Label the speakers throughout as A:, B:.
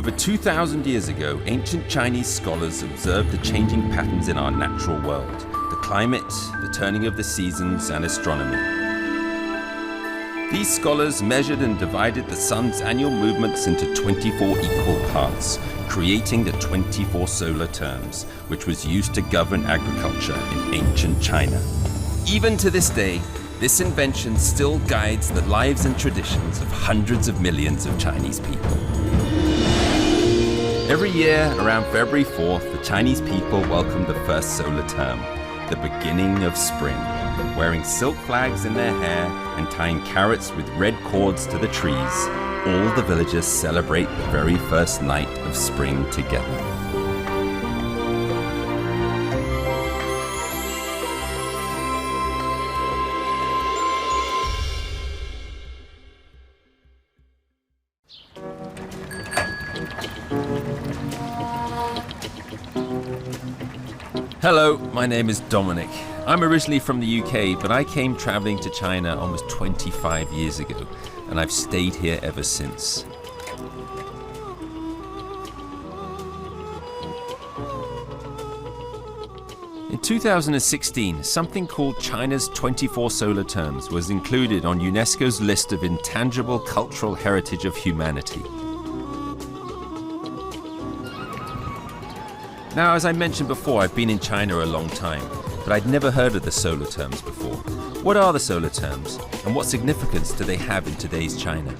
A: Over 2,000 years ago, ancient Chinese scholars observed the changing patterns in our natural world, the climate, the turning of the seasons, and astronomy. These scholars measured and divided the sun's annual movements into 24 equal parts, creating the 24 solar terms, which was used to govern agriculture in ancient China. Even to this day, this invention still guides the lives and traditions of hundreds of millions of Chinese people. Every year, around February 4th, the Chinese people welcome the first solar term, the beginning of spring, wearing silk flags in their hair and tying carrots with red cords to the trees. All the villagers celebrate the very first night of spring together. Hello, my name is Dominic. I'm originally from the UK, but I came traveling to China almost 25 years ago, and I've stayed here ever since. In 2016, something called China's 24 solar terms was included on UNESCO's list of intangible cultural heritage of humanity. Now, as I mentioned before, I've been in China a long time, but I'd never heard of the solar terms before. What are the solar terms, and what significance do they have in today's China?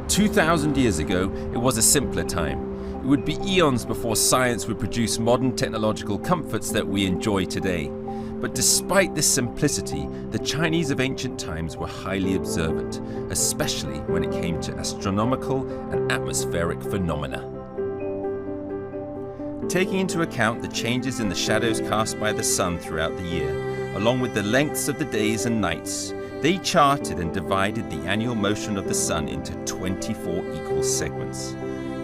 A: 2,000 years ago, it was a simpler time. It would be eons before science would produce modern technological comforts that we enjoy today. But despite this simplicity, the Chinese of ancient times were highly observant, especially when it came to astronomical and atmospheric phenomena. Taking into account the changes in the shadows cast by the sun throughout the year, along with the lengths of the days and nights, they charted and divided the annual motion of the sun into 24 equal segments.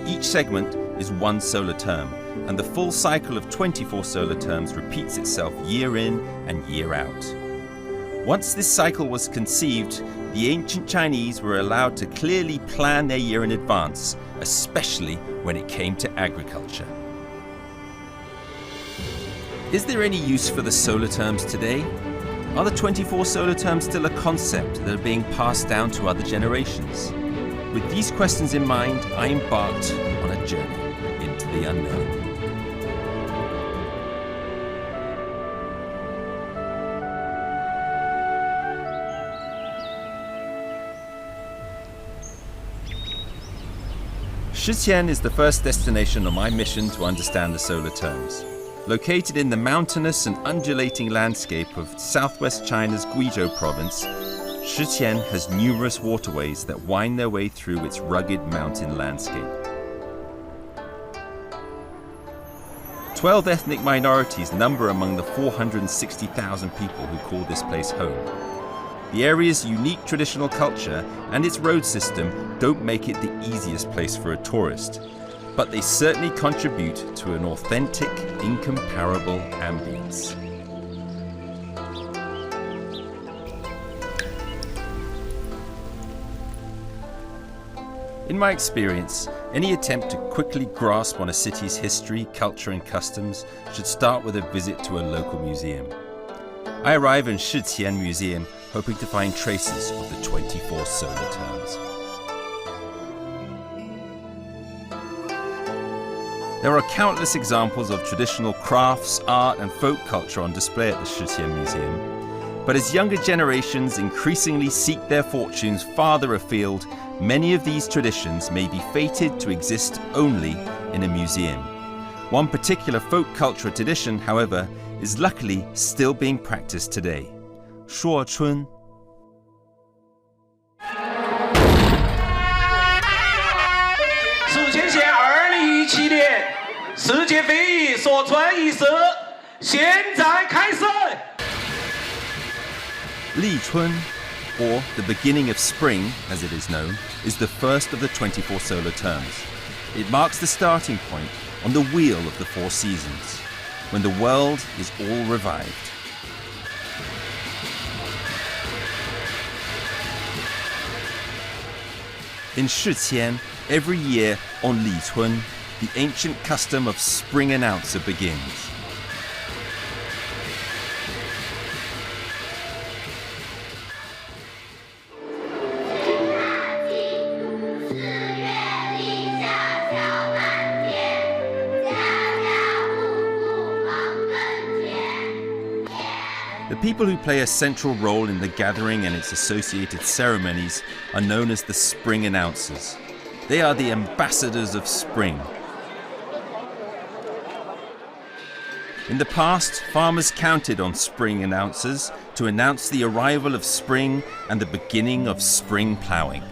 A: Each segment is one solar term, and the full cycle of 24 solar terms repeats itself year in and year out. Once this cycle was conceived, the ancient Chinese were allowed to clearly plan their year in advance, especially when it came to agriculture. Is there any use for the solar terms today? Are the 24 solar terms still a concept that are being passed down to other generations? With these questions in mind, I embarked on a journey into the unknown. Shiqian is the first destination on my mission to understand the solar terms. Located in the mountainous and undulating landscape of southwest China's Guizhou province, Shiqian has numerous waterways that wind their way through its rugged mountain landscape. 12 ethnic minorities number among the 460,000 people who call this place home. The area's unique traditional culture and its road system don't make it the easiest place for a tourist, but they certainly contribute to an authentic, incomparable ambience. In my experience, any attempt to quickly grasp on a city's history, culture and customs should start with a visit to a local museum. I arrive in Shiqian Museum hoping to find traces of the 24 solar terms. There are countless examples of traditional crafts, art and folk culture on display at the Shiqian Museum. But as younger generations increasingly seek their fortunes farther afield, many of these traditions may be fated to exist only in a museum. One particular folk culture tradition, however, is luckily still being practiced today. 说春. Li Chun, or the beginning of spring, as it is known, is the first of the 24 solar terms. It marks the starting point on the wheel of the four seasons, when the world is all revived. In Shiqian, every year on Li Cun, the ancient custom of spring announcer begins. The people who play a central role in the gathering and its associated ceremonies are known as the spring announcers. They are the ambassadors of spring. In the past, farmers counted on spring announcers to announce the arrival of spring and the beginning of spring plowing.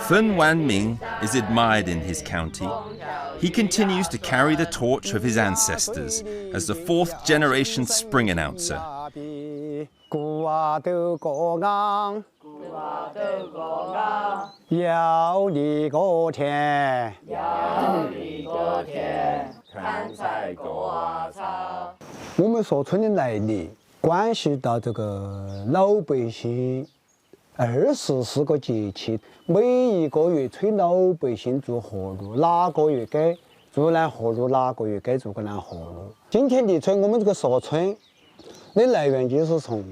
A: Fen Wanming is admired in his county. He continues to carry the torch of his ancestors as the fourth generation spring announcer.
B: We 所村的来历关系到这个老百姓24个节气，每一个月催老百姓做活路，哪个月该做南活路，哪个月该做个南活路。今天的村，我们这个社村的来源就是从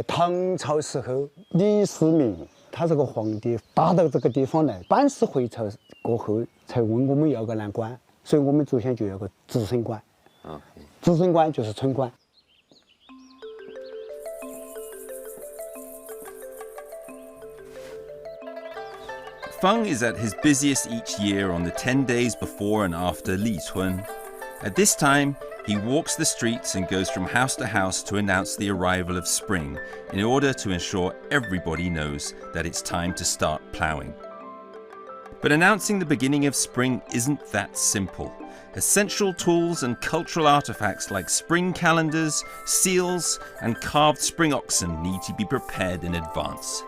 B: 唐朝时候李世民他这个皇帝打到这个地方来办事回朝过后，才问我们要个南官，所以我们祖先就有个直升官。直升官就是村官。
A: Feng is at his busiest each year on the 10 days before and after Li Cun. At this time, he walks the streets and goes from house to house to announce the arrival of spring in order to ensure everybody knows that it's time to start ploughing. But announcing the beginning of spring isn't that simple. Essential tools and cultural artifacts like spring calendars, seals, and carved spring oxen need to be prepared in advance.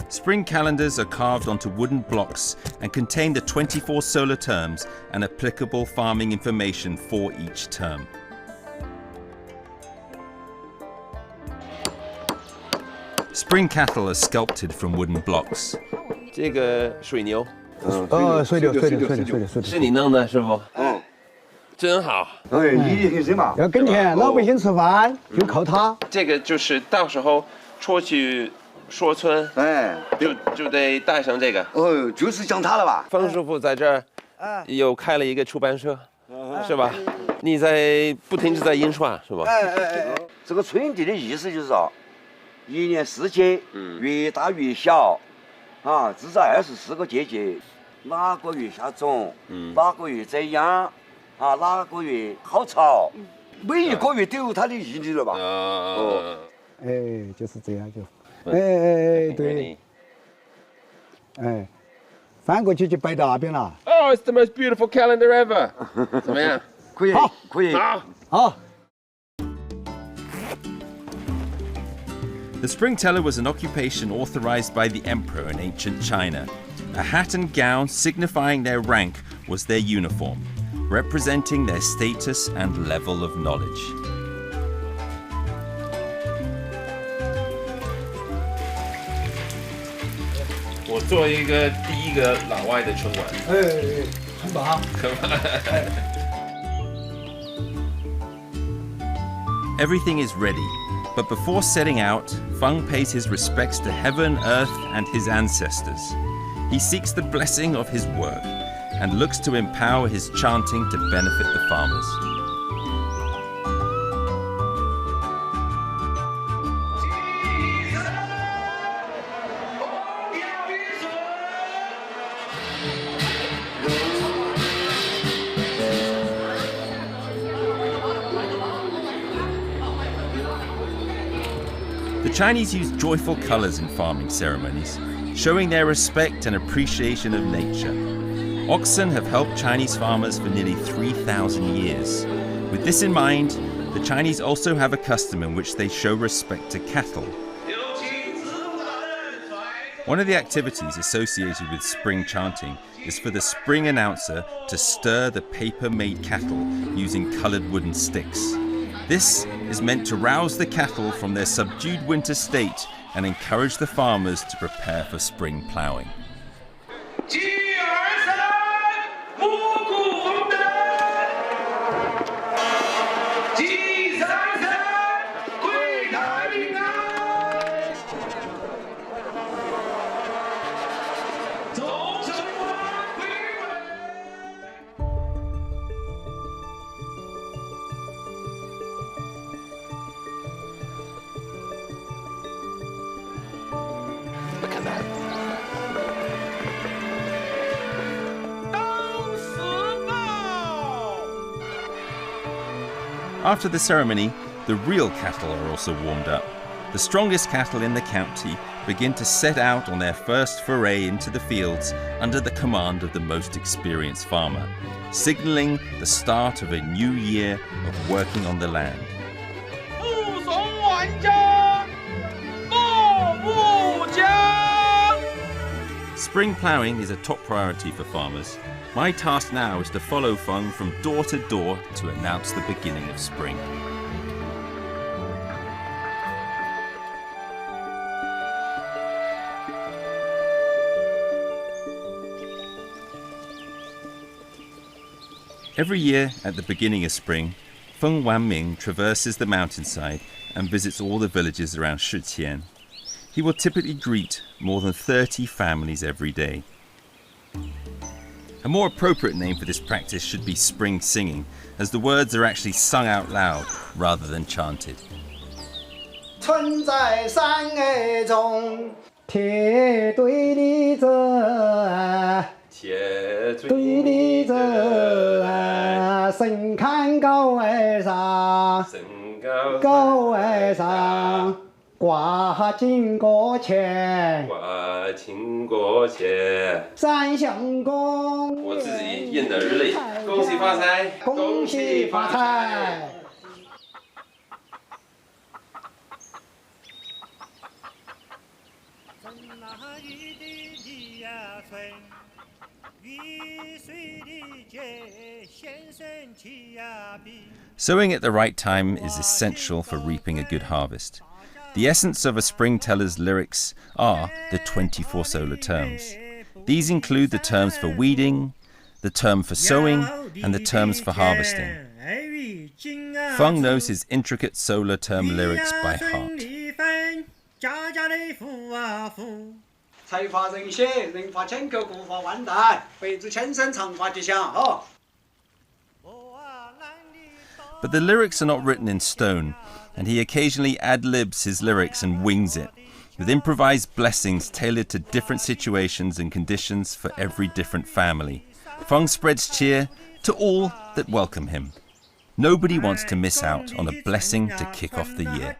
A: Spring calendars are carved onto wooden blocks and contain the 24 solar terms and applicable farming information for each term. Spring cattle are sculpted from wooden blocks.
C: 这个水牛，
B: 水牛，
C: 是你弄的，师傅？真好。
B: 你很什么？要耕田，老百姓吃饭就靠它。
C: 这个就是到时候出去说村，就得带上这个。
D: 就是讲它了吧？
C: 方师傅在这儿有开了一个出版社，是吧？你在不停地在印刷，是吧？
D: 这个春地的意思就是说，一年四节，越大越小，至少24个节气，哪个月下种，哪个月栽秧，哪个月好草，每一个月都有它的意义了吧？
B: 就是这样就。对，翻过去就摆到那边了。
C: Oh, it's the most beautiful calendar ever. 怎么样？
D: 可以，可以。
B: 好。
A: The spring teller was an occupation authorized by the emperor in ancient China. A hat and gown signifying their rank was their uniform, representing their status and level of knowledge.
C: 我做一个第一个老外的春晚。
B: 很棒。
A: Everything is ready, but before setting out, Feng pays his respects to heaven, earth, and his ancestors. He seeks the blessing of his work and looks to empower his chanting to benefit the farmers. The Chinese use joyful colors in farming ceremonies, showing their respect and appreciation of nature. Oxen have helped Chinese farmers for nearly 3,000 years. With this in mind, The Chinese also have a custom in which they show respect to cattle. One of the activities associated with spring chanting is for the spring announcer to stir the paper-made cattle using coloured wooden sticks. This is meant to rouse the cattle from their subdued winter state and encourage the farmers to prepare for spring ploughing.
C: Look at that.
A: After the ceremony, the real cattle are also warmed up. The strongest cattle in the county begin to set out on their first foray into the fields under the command of the most experienced farmer, signalling the start of a new year of working on the land. Spring ploughing is a top priority for farmers. My task now is to follow Feng from door to door to announce the beginning of spring. Every year at the beginning of spring, Feng Wanming traverses the mountainside and visits all the villages around Shiqian. He will typically greet more than 30 families every day. A more appropriate name for this practice should be spring singing, as the words are actually sung out loud rather than chanted.
B: 春在山崖中，铁对立着，对立着，神看高崖上，高崖上。挂金锅钱，三相公。
C: 我自己印的日历，恭喜发财，
B: 恭喜发财。
A: Sowing at the right time is essential for reaping a good harvest. The essence of a spring teller's lyrics are the 24 solar terms. These include the terms for weeding, the term for sowing, and the terms for harvesting. Feng knows his intricate solar term lyrics by heart.
B: 财发人血，人发千口，国发万代，辈子千生，长发吉祥。哦。
A: But the lyrics are not written in stone, and he occasionally ad-libs his lyrics and wings it, with improvised blessings tailored to different situations and conditions for every different family. Feng spreads cheer to all that welcome him. Nobody wants to miss out on a blessing to kick off the year.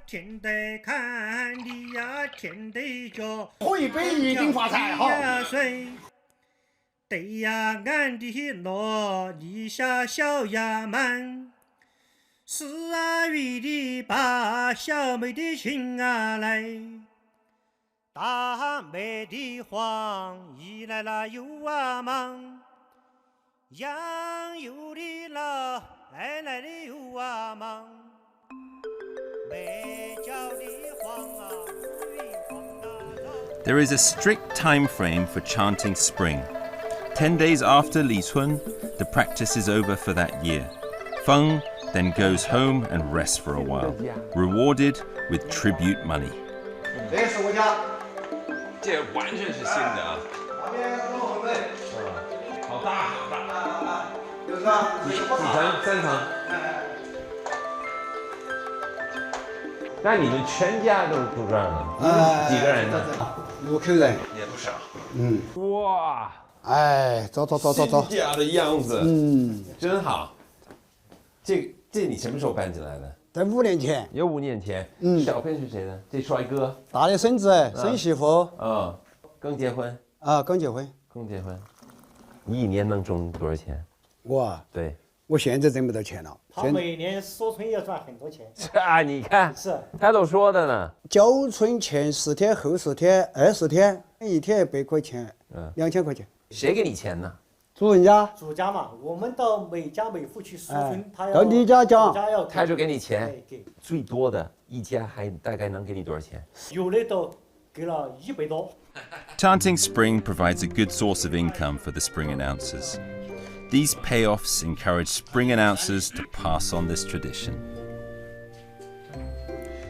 B: 喝一杯一定发财哈！
E: 对呀，俺的罗地下小衙门。 是啊，玉的把小妹的亲啊来，大妹的黄一来了又啊忙，杨有的老来的又啊忙，没叫的黄啊，黄啊。
A: There is a strict time frame for chanting spring. 10 days after Li Cun, the practice is over for that year. Feng then goes home and rests for a while, rewarded with tribute money.
B: 这是我家，
C: 这完全是新的啊！
B: 那边是后门，
C: 好大好大，
B: 就是啊，
C: 几层？3层。那你们全家都住这儿呢？几个人呢
B: ？6口人，
C: 也不少。
B: 嗯。
C: 哇！
B: 哎，走。
C: 新家的样子，真好。这你什么时候搬进来的？
B: 在5年前。
C: 有5年前。小片是谁呢？这帅哥。
B: 大的孙子，孙媳妇。
C: 刚结婚。
B: 刚结婚。
C: 你一年能挣多少钱？
B: 我。
C: 对。
B: 我现在挣不到钱了。
E: 他每年锁村也赚很多钱。
C: 是啊，你看，
E: 是
C: 他都说的呢。
B: 缴村前10天，后10天，20天，一天100块钱，2000块钱。
C: 谁给你钱呢？
B: 主人家。
E: 主家嘛，我们到每家每户去锁村，他要
B: 到你家讲，
E: 主家要
C: 他就给你钱。
E: 给
C: 最多的一家还大概能给你多少钱？
E: 有的都给了100多。
A: Chanting spring provides a good source of income for the spring announcers. These payoffs encourage spring announcers to pass on this tradition.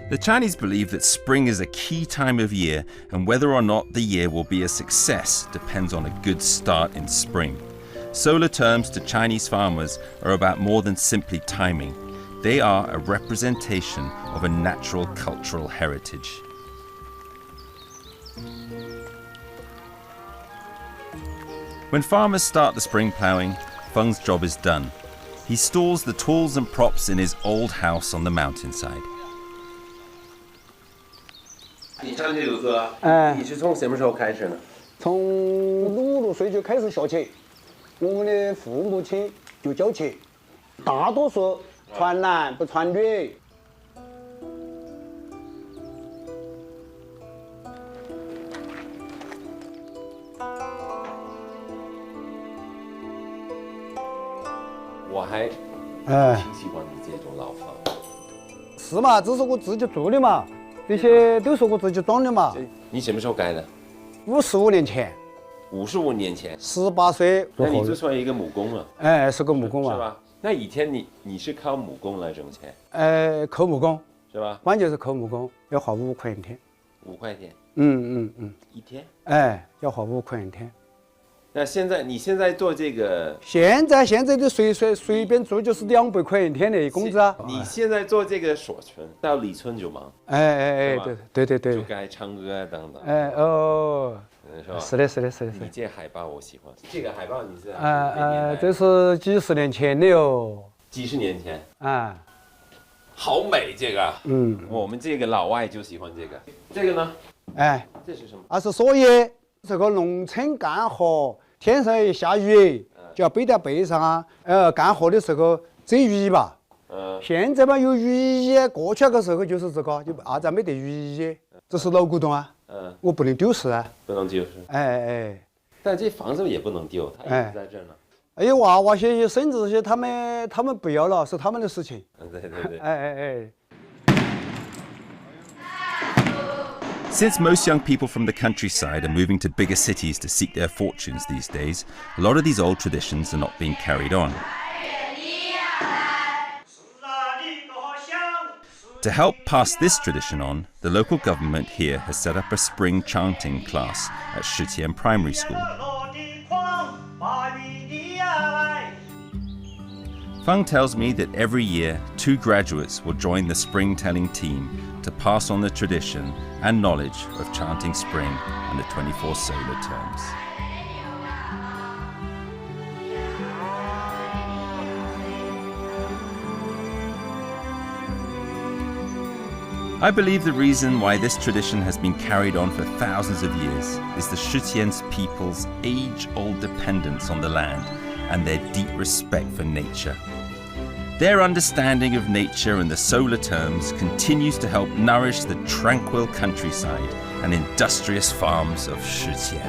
A: The Chinese believe that spring is a key time of year, and whether or not the year will be a success depends on a good start in spring. Solar terms to Chinese farmers are about more than simply timing. They are a representation of a natural cultural heritage. When farmers start the spring ploughing, Feng's job is done. He stores the tools and props in his old house on the mountainside.
C: 你唱这首歌，你是从什么时候开始呢？
B: 从5、6岁就开始学起，我们的父母亲就教起，大多数传男不传女。
C: 我还挺喜欢你这种老房。
B: 是嘛，这是我自己做的嘛，这些都是我自己装的嘛。
C: 你什么时候盖的
B: 55年前。
C: 55年前
B: ，18岁。
C: 那你就算一个木工了。
B: 哎，是个木工嘛。
C: 是吧？那以前你是靠木工来挣钱？
B: 扣木工。
C: 是吧？
B: 关键是扣木工，要花5块一天。
C: 5块钱。
B: 一
C: 天。
B: 要花5块一天。
C: 那你现在做这个？
B: 现在的随便做就是200块一天的工资啊。
C: 你现在做这个锁村，到里村就忙。
B: 对。
C: 就该唱歌啊等等。是吧？
B: 是的。
C: 你这海报我喜欢，这个海报你是？
B: 这是几十年前的哟。
C: 几十年前。好美这个。我们这个老外就喜欢这个。这个呢？这是什么？
B: 是蓑叶，这个农村干活，天上一下雨，就要背在背上啊。干活的时候遮雨衣吧。现在嘛有雨衣，过去那个时候就是这个，就阿没得雨衣，这是老古董啊。我不能丢失啊！
C: 不能丢失。
B: 但
C: 这房子也不能丢，它一直在这儿呢。
B: 哎呦，娃娃些孙子些，他们不要了，是他们的事情。
C: 对。
A: Since most young people from the countryside are moving to bigger cities to seek their fortunes these days, a lot of these old traditions are not being carried on. To help pass this tradition on, the local government here has set up a spring chanting class at Shitian Primary School. Feng tells me that every year, 2 graduates will join the spring telling team to pass on the tradition and knowledge of chanting spring and the 24 solar terms. I believe the reason why this tradition has been carried on for thousands of years is the Shutien's people's age-old dependence on the land and their deep respect for nature. Their understanding of nature and the solar terms continues to help nourish the tranquil countryside and industrious farms of Shutian.